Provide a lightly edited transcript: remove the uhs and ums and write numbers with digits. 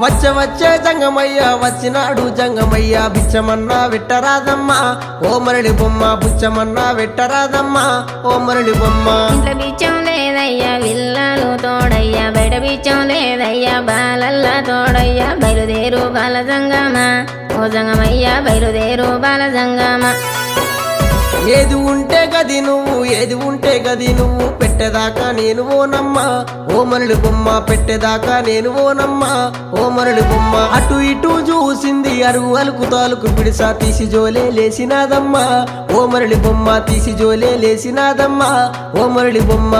వచ్చే జంగమయ్య వచ్చినాడు జంగమయ్య బిచ్చమన్నా వెట్టరాదమ్మా ఓ మరళి బొమ్మ బుచ్చమన్నా వెట్టరాదమ్మా ఓ మరళి బొమ్మ ఇంట్లో బిచ్చం లేదయ్యా విల్లాలు తోడయ్యా బయట బిచ్చం లేదయ్యా బాలల్లా తోడయ్యా బయలుదేరు బాల జంగమా ఓ జంగమయ్యా బయలుదేరు బాల జంగమా ఏది ఉంటే గది నువ్వు ఏది ఉంటే గది నువ్వు పెట్టేదాకా నేను ఓనమ్మా ఓ మరళి బొమ్మ పెట్టేదాకా నేను ఓనమ్మా ఓ మరళి బొమ్మ అటు ఇటు చూసింది అరుగు అలుకు తాలుకు పిడిసా తీసి జోలే లేసినాదమ్మా ఓ మరళి బొమ్మ తీసి జోలే లేసినాదమ్మా ఓ మరళి బొమ్మ